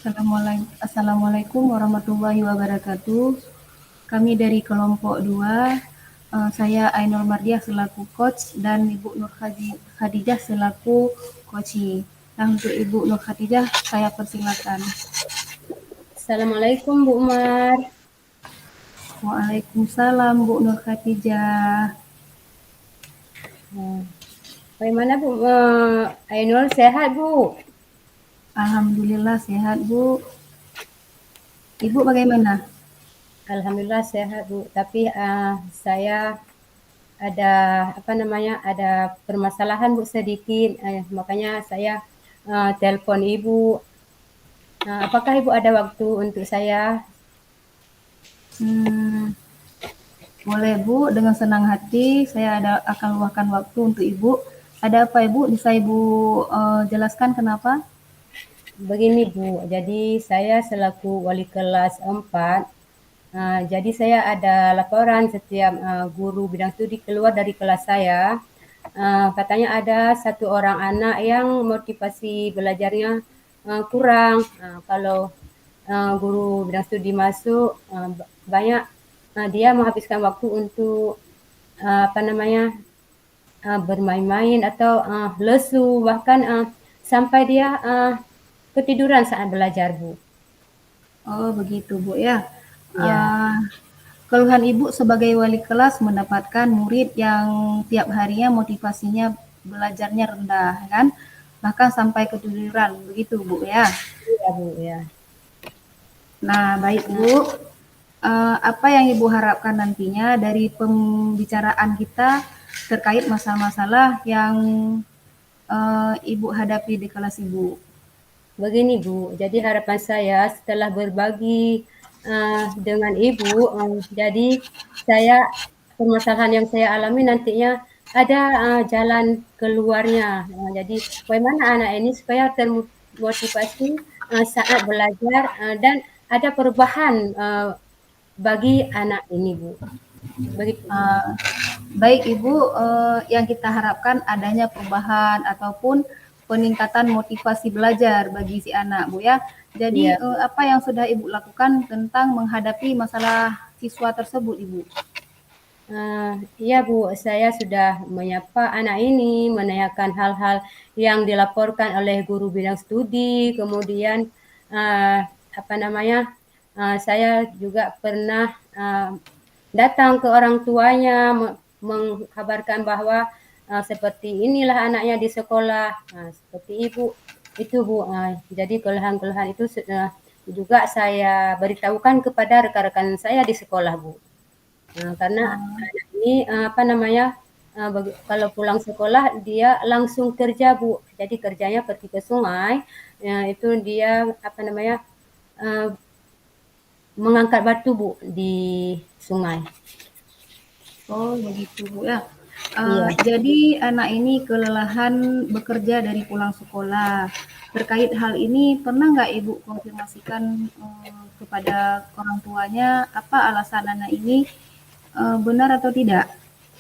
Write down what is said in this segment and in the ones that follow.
Assalamualaikum warahmatullahi wabarakatuh. Kami dari kelompok 2, saya Ainul Mardiah selaku coach dan Ibu Khadijah selaku coachee. Nah, untuk Ibu Nur Khadijah, saya persilakan. Assalamualaikum Bu Umar. Waalaikumsalam Bu Nur Khadijah. Bagaimana Bu? Ainul sehat Bu? Alhamdulillah sehat Bu. Ibu bagaimana? Alhamdulillah sehat Bu. Tapi saya ada ada permasalahan Bu sedikit. Makanya saya telepon Ibu. Apakah Ibu ada waktu untuk saya? Boleh Bu, dengan senang hati saya akan luangkan waktu untuk Ibu. Ada apa Ibu? Bisa Ibu jelaskan kenapa? Begini Bu, jadi saya selaku wali kelas 4, jadi saya ada laporan setiap guru bidang studi keluar dari kelas saya. Katanya ada satu orang anak yang motivasi belajarnya kurang. Kalau guru bidang studi masuk, banyak dia menghabiskan waktu untuk bermain-main atau lesu, bahkan sampai dia ketiduran saat belajar Bu. Oh begitu Bu ya. Ya, Keluhan Ibu sebagai wali kelas mendapatkan murid yang tiap harinya motivasinya belajarnya rendah kan, bahkan sampai ketiduran begitu Bu ya. iya Bu ya. Nah baik Bu, apa yang Ibu harapkan nantinya dari pembicaraan kita terkait masalah-masalah yang Ibu hadapi di kelas Ibu? Begini Bu, jadi harapan saya setelah berbagi dengan Ibu, jadi saya permasalahan yang saya alami nantinya ada jalan keluarnya. Jadi bagaimana anak ini supaya termotivasi saat belajar dan ada perubahan bagi anak ini Bu. Begitu Bu. Baik Ibu, yang kita harapkan adanya perubahan ataupun peningkatan motivasi belajar bagi si anak Bu ya. Jadi Iya. apa yang sudah Ibu lakukan tentang menghadapi masalah siswa tersebut Ibu? Iya Bu, saya sudah menyapa anak ini, menanyakan hal-hal yang dilaporkan oleh guru bidang studi, kemudian uh, saya juga pernah datang ke orang tuanya, mengkabarkan bahwa seperti inilah anaknya di sekolah, seperti ibu itu Bu. Jadi keluhan-keluhan itu juga saya beritahukan kepada rekan-rekan saya di sekolah Bu. Karena anak ini kalau pulang sekolah dia langsung kerja Bu. Jadi kerjanya pergi ke sungai, itu dia uh, mengangkat batu Bu di sungai. Oh begitu Bu ya. Iya. Jadi anak ini kelelahan bekerja dari pulang sekolah. Terkait hal ini pernah nggak Ibu konfirmasikan kepada orang tuanya apa alasan anak ini benar atau tidak?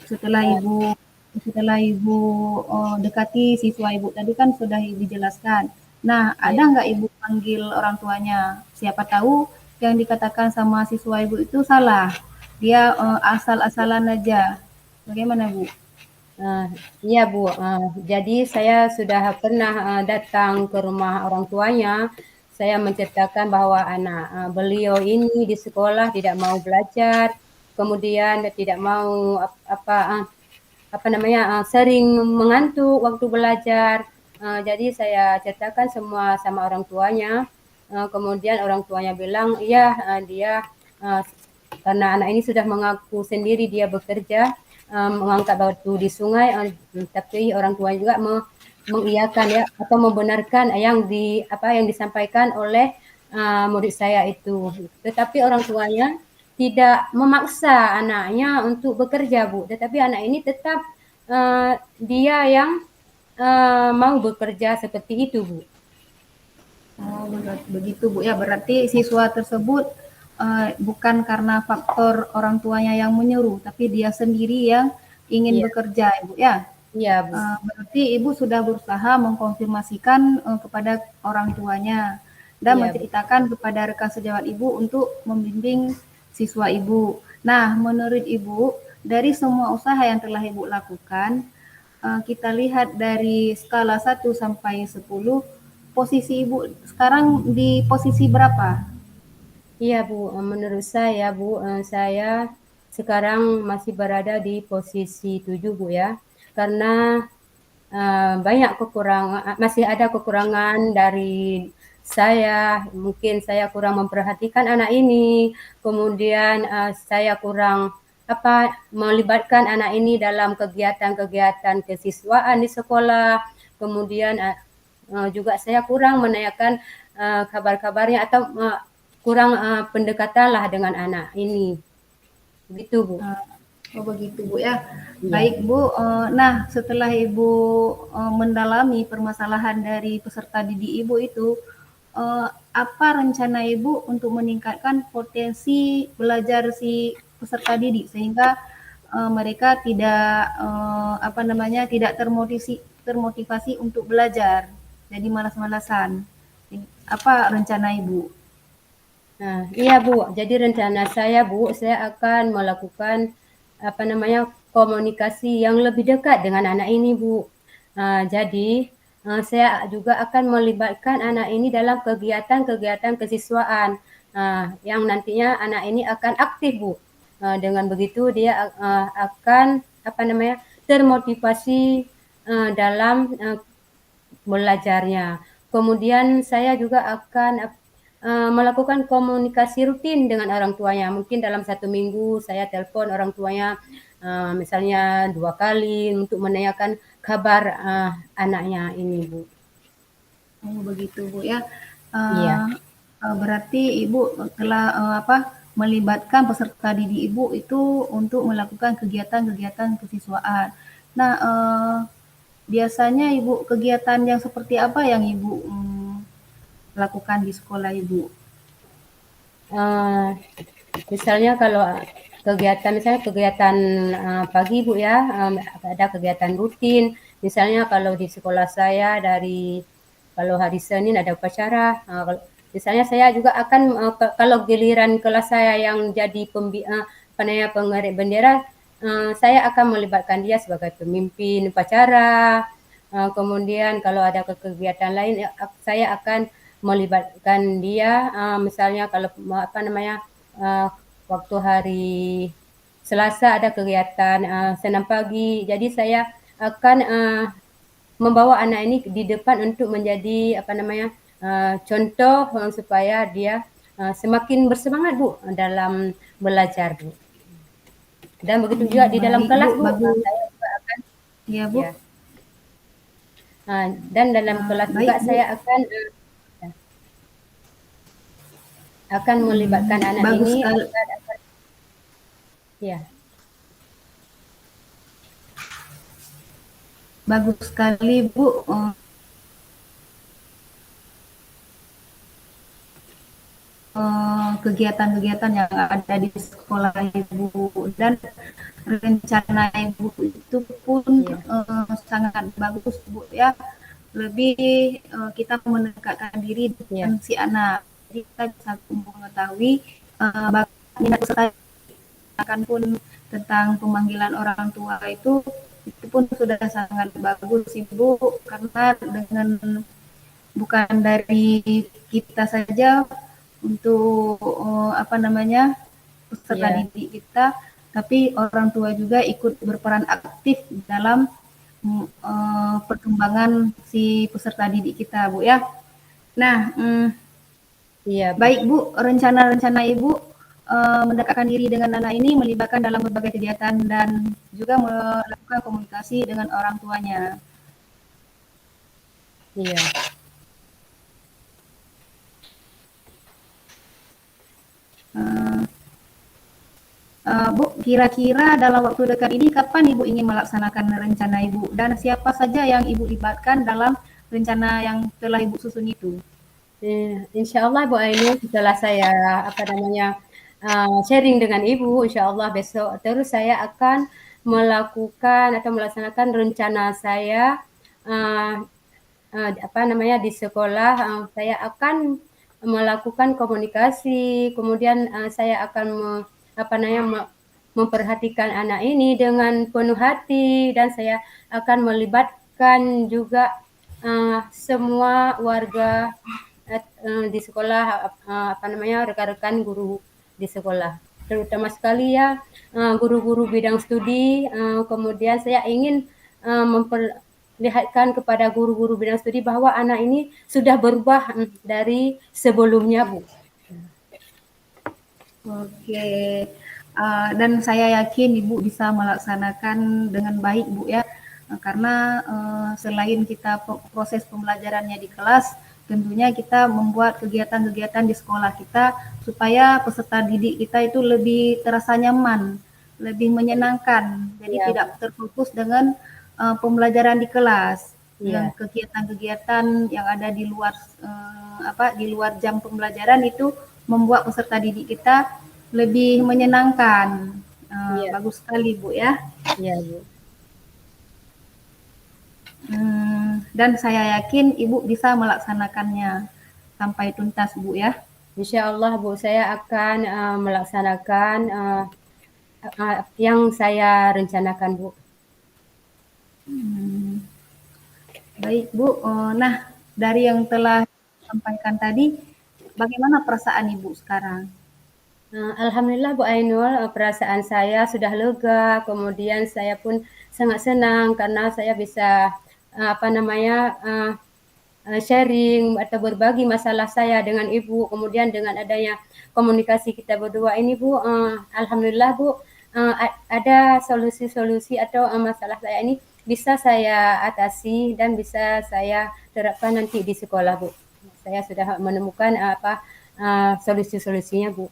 Setelah Ibu dekati siswa Ibu tadi kan sudah dijelaskan. Nah, ada Iya. nggak Ibu panggil orang tuanya? Siapa tahu yang dikatakan sama siswa Ibu itu salah. Dia asal-asalan aja. Bagaimana Bu? Iya Bu, jadi saya sudah pernah datang ke rumah orang tuanya. Saya menceritakan bahwa anak beliau ini di sekolah tidak mau belajar, kemudian tidak mau sering mengantuk waktu belajar. Jadi saya ceritakan semua sama orang tuanya. Kemudian orang tuanya bilang, iya dia uh, karena anak ini sudah mengaku sendiri dia bekerja mengangkat batu di sungai, tapi orang tua juga mengiyakan ya atau membenarkan yang disampaikan oleh murid saya itu. Tetapi orang tuanya tidak memaksa anaknya untuk bekerja Bu, tetapi anak ini tetap dia yang mau bekerja seperti itu Bu. Oh, begitu Bu ya. Berarti siswa tersebut bukan karena faktor orang tuanya yang menyuruh, tapi dia sendiri yang ingin Iya, bekerja, Ibu ya. iya Bu. Berarti Ibu sudah berusaha mengkonfirmasikan kepada orang tuanya. dan Iya, Bu. menceritakan kepada rekan sejawat Ibu untuk membimbing siswa Ibu. Nah, menurut Ibu, dari semua usaha yang telah Ibu lakukan, kita lihat dari skala 1 sampai 10, posisi Ibu sekarang di posisi berapa? Iya, Bu. Menurut saya, Bu, saya sekarang masih berada di posisi 7, Bu ya. Karena banyak kekurangan, masih ada kekurangan dari saya. Mungkin saya kurang memperhatikan anak ini, kemudian saya kurang melibatkan anak ini dalam kegiatan-kegiatan kesiswaan di sekolah, kemudian juga saya kurang menanyakan kabar-kabarnya atau kurang pendekatan lah dengan anak ini, begitu Bu. Oh begitu Bu ya. Iya. Baik Bu, nah setelah Ibu mendalami permasalahan dari peserta didik Ibu itu, apa rencana Ibu untuk meningkatkan potensi belajar si peserta didik sehingga mereka tidak tidak termotivasi untuk belajar, jadi malas-malasan. Apa rencana Ibu? Nah, iya Bu. Jadi rencana saya Bu, saya akan melakukan komunikasi yang lebih dekat dengan anak ini Bu. Jadi saya juga akan melibatkan anak ini dalam kegiatan-kegiatan kesiswaan yang nantinya anak ini akan aktif Bu. Dengan begitu dia akan termotivasi dalam belajarnya. Kemudian saya juga akan melakukan komunikasi rutin dengan orang tuanya. Mungkin dalam 1 minggu saya telepon orang tuanya misalnya 2 kali untuk menanyakan kabar anaknya ini, Bu. Oh begitu Bu ya. Iya, Uh, Berarti Ibu telah melibatkan peserta didik Ibu itu untuk melakukan kegiatan-kegiatan kesiswaan. Nah, biasanya Ibu kegiatan yang seperti apa yang Ibu lakukan di sekolah Ibu? uh, misalnya kalau misalnya kegiatan pagi Bu ya, ada kegiatan rutin. Misalnya kalau di sekolah saya kalau hari Senin ada upacara, misalnya saya juga akan kalau giliran kelas saya yang jadi pengerek bendera, saya akan melibatkan dia sebagai pemimpin upacara. Kemudian kalau ada kegiatan lain, saya akan melibatkan dia. Misalnya kalau waktu hari Selasa ada kegiatan senam pagi, jadi saya akan membawa anak ini di depan untuk menjadi contoh supaya dia semakin bersemangat Bu dalam belajar Bu. Dan begitu juga di dalam Baik kelas Bu, Bu, bagus. saya juga akan Ya ya. Bu. Dan dalam kelas juga Baik saya Bu. akan melibatkan anak Bagus ini sekali. agar ya. Bagus sekali Bu. Kegiatan-kegiatan yang ada di sekolah Ibu dan rencana Ibu itu pun Iya. sangat bagus Bu ya. Lebih kita mendekatkan diri Iya. dengan si anak. Jadi kita bisa mengetahui minat peserta akan pun tentang pemanggilan orang tua itu pun sudah sangat bagus Ibu karena dengan bukan dari kita saja untuk peserta Iya. didik kita, tapi orang tua juga ikut berperan aktif dalam perkembangan si peserta didik kita, Bu ya. Nah, Iya, Bu. baik Bu, rencana-rencana Ibu mendekatkan diri dengan anak ini melibatkan dalam berbagai kegiatan dan juga melakukan komunikasi dengan orang tuanya. Iya. Bu, kira-kira dalam waktu dekat ini kapan Ibu ingin melaksanakan rencana Ibu dan siapa saja yang Ibu libatkan dalam rencana yang telah Ibu susun itu? Insya Allah Bu Ainul setelah saya sharing dengan Ibu, insya Allah besok terus saya akan melakukan atau melaksanakan rencana saya di sekolah. Saya akan melakukan komunikasi, kemudian saya akan memperhatikan anak ini dengan penuh hati, dan saya akan melibatkan juga semua warga di sekolah, rekan-rekan guru di sekolah, terutama sekali ya guru-guru bidang studi. Kemudian saya ingin memperlihatkan kepada guru-guru bidang studi bahwa anak ini sudah berubah dari sebelumnya, Bu. Oke, dan saya yakin Ibu bisa melaksanakan dengan baik, Bu, ya. Karena selain kita proses pembelajarannya di kelas, tentunya kita membuat kegiatan-kegiatan di sekolah kita supaya peserta didik kita itu lebih terasa nyaman, lebih menyenangkan. Jadi Iya, tidak Bu. terfokus dengan pembelajaran di kelas, dengan Iya, kegiatan-kegiatan yang ada di luar di luar jam pembelajaran itu membuat peserta didik kita lebih menyenangkan. iya, Bagus sekali, Bu, ya. iya, Bu. Dan saya yakin Ibu bisa melaksanakannya sampai tuntas, Bu, ya. Insya Allah, Bu, saya akan melaksanakan yang saya rencanakan, Bu. Baik, Bu. Nah, dari yang telah disampaikan tadi, bagaimana perasaan Ibu sekarang? Alhamdulillah, Bu Ainul, perasaan saya sudah lega, kemudian saya pun sangat senang karena saya bisa sharing atau berbagi masalah saya dengan Ibu. Kemudian dengan adanya komunikasi kita berdua ini, Bu, alhamdulillah, Bu, ada solusi-solusi atau masalah saya ini bisa saya atasi dan bisa saya terapkan nanti di sekolah, Bu. Saya sudah menemukan solusi-solusinya, Bu.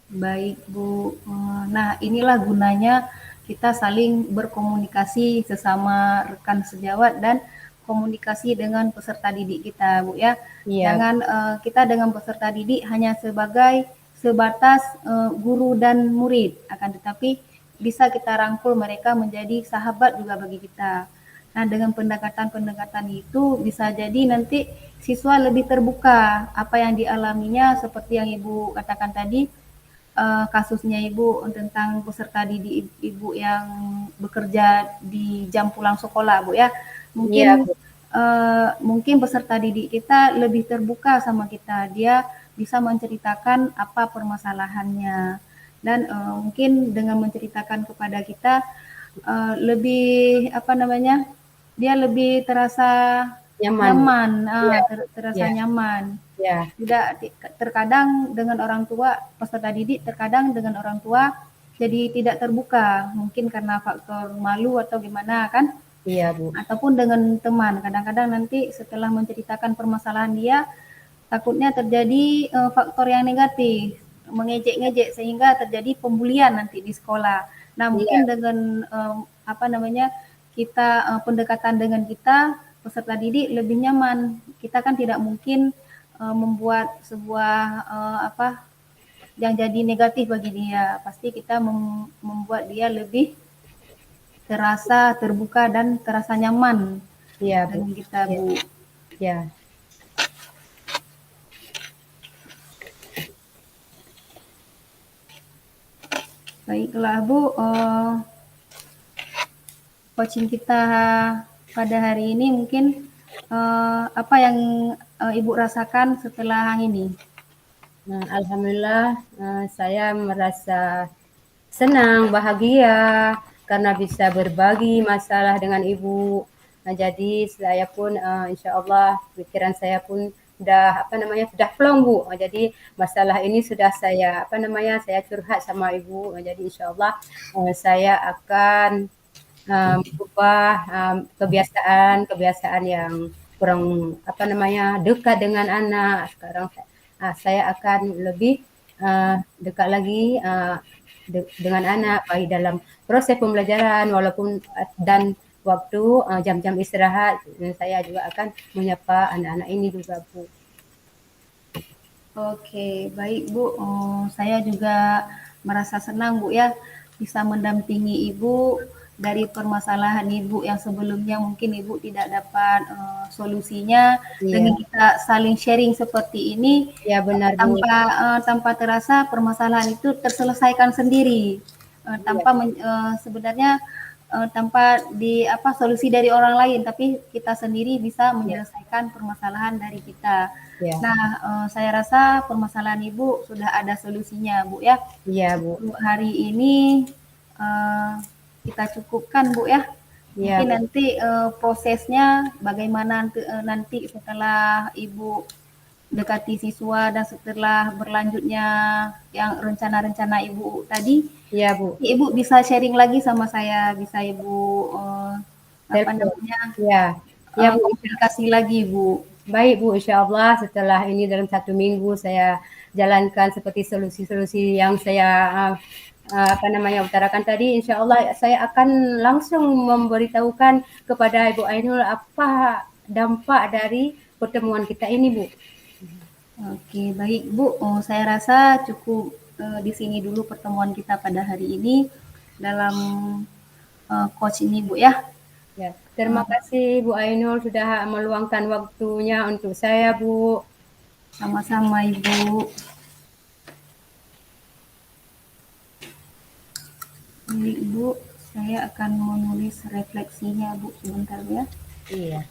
Baik, Bu. Nah, inilah gunanya kita saling berkomunikasi sesama rekan sejawat dan komunikasi dengan peserta didik kita, Bu, ya. Iya, Jangan kita dengan peserta didik hanya sebatas guru dan murid, akan tetapi bisa kita rangkul mereka menjadi sahabat juga bagi kita. Nah, dengan pendekatan-pendekatan itu bisa jadi nanti siswa lebih terbuka apa yang dialaminya seperti yang Ibu katakan tadi, kasusnya Ibu tentang peserta didik Ibu yang bekerja di jam pulang sekolah, Bu, ya. Mungkin iya, Bu. mungkin peserta didik kita lebih terbuka sama kita. Dia bisa menceritakan apa permasalahannya. Dan mungkin dengan menceritakan kepada kita lebih dia lebih terasa Nyaman, Bu. nyaman, Iya, terasa iya, nyaman. iya, Tidak, terkadang dengan orang tua, peserta didik terkadang dengan orang tua jadi tidak terbuka, mungkin karena faktor malu atau gimana kan, iya, Bu. ataupun dengan teman. Kadang-kadang nanti setelah menceritakan permasalahan dia, takutnya terjadi faktor yang negatif, mengejek-ngejek sehingga terjadi pembulian nanti di sekolah. Nah, mungkin Iya, dengan kita pendekatan dengan kita peserta didik lebih nyaman. Kita kan tidak mungkin membuat sebuah yang jadi negatif bagi dia. Pasti kita membuat dia lebih terasa terbuka dan terasa nyaman iya, Bu. dengan kita, Iya, Bu. iya. Baiklah, Bu. Coaching kita pada hari ini mungkin apa yang Ibu rasakan setelah ini? Nah, alhamdulillah, saya merasa senang, bahagia karena bisa berbagi masalah dengan Ibu. Nah, jadi saya pun insya Allah pikiran saya pun sudah plong, Bu. Jadi masalah ini sudah saya curhat sama Ibu. Jadi insya Allah saya akan berubah kebiasaan yang kurang dekat dengan anak. Sekarang saya akan lebih dekat lagi dengan anak, baik dalam proses pembelajaran walaupun dan waktu jam-jam istirahat, saya juga akan menyapa anak-anak ini juga, Bu. Oke, baik, Bu. Saya juga merasa senang, Bu, ya, bisa mendampingi Ibu dari permasalahan Ibu yang sebelumnya mungkin Ibu tidak dapat solusinya, dengan Iya, kita saling sharing seperti ini, iya benar Bu. tanpa terasa permasalahan itu terselesaikan sendiri, Iya, sebenarnya tanpa solusi dari orang lain, tapi kita sendiri bisa iya, menyelesaikan permasalahan dari kita. iya, Nah, saya rasa permasalahan Ibu sudah ada solusinya, Bu, ya. iya Bu, Untuk hari ini eh, kita cukupkan, Bu, ya. iya Mungkin Bu, nanti prosesnya bagaimana nanti setelah Ibu dekati siswa dan setelah berlanjutnya yang rencana-rencana Ibu tadi, iya Bu. Ibu bisa sharing lagi sama saya, bisa Ibu Telepon. Iya, iya Bu. komunikasi lagi, Bu. Baik Bu, insya Allah setelah ini dalam 1 minggu saya jalankan seperti solusi-solusi yang saya apa namanya utarakan tadi, insya Allah saya akan langsung memberitahukan kepada Ibu Ainul apa dampak dari pertemuan kita ini Bu. Oke, baik Bu. Saya rasa cukup di sini dulu pertemuan kita pada hari ini dalam coach ini, Bu, ya. Ya, terima Eh, kasih Bu Ainul sudah meluangkan waktunya untuk saya Bu. Sama-sama, Ibu. Baik, Bu. Saya akan menulis refleksinya, Bu, sebentar ya. Iya.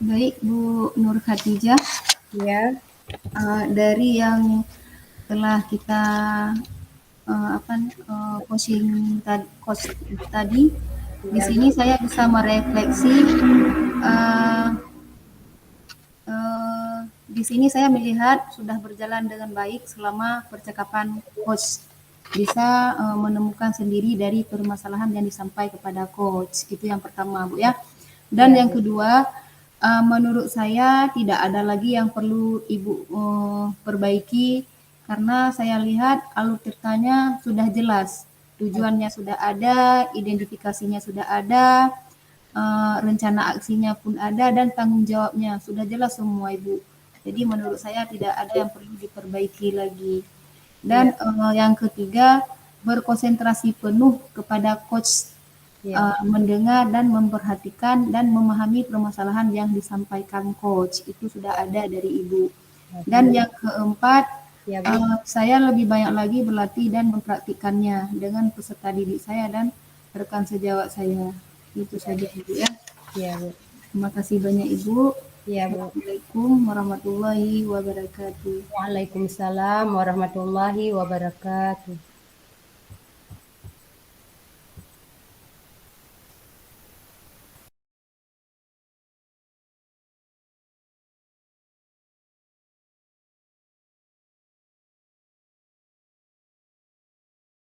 Baik, Bu Nur Khadijah, Ya, dari yang telah kita coaching coach tadi, di ya, sini saya bisa merefleksi uh, uh, di sini saya melihat sudah berjalan dengan baik selama percakapan coach. Bisa menemukan sendiri dari permasalahan yang disampaikan kepada coach. Itu yang pertama, Bu ya. Dan Ya, yang Bu. kedua, menurut saya tidak ada lagi yang perlu Ibu perbaiki karena saya lihat alur ceritanya sudah jelas. Tujuannya sudah ada, identifikasinya sudah ada, rencana aksinya pun ada dan tanggung jawabnya sudah jelas semua Ibu. Jadi menurut saya tidak ada yang perlu diperbaiki lagi. Dan Ya, yang ketiga berkonsentrasi penuh kepada coach, ya, mendengar dan memperhatikan dan memahami permasalahan yang disampaikan coach itu sudah ada dari Ibu. Dan Bu. yang keempat, Ya, Bu. saya lebih banyak lagi berlatih dan mempraktikkannya dengan peserta didik saya dan rekan sejawat saya. Itu Ya, saja Bu. Ibu ya. Ya, Bu. Terima kasih banyak Ibu. Ya, Bu. Assalamualaikum warahmatullahi wabarakatuh. Waalaikumsalam warahmatullahi wabarakatuh.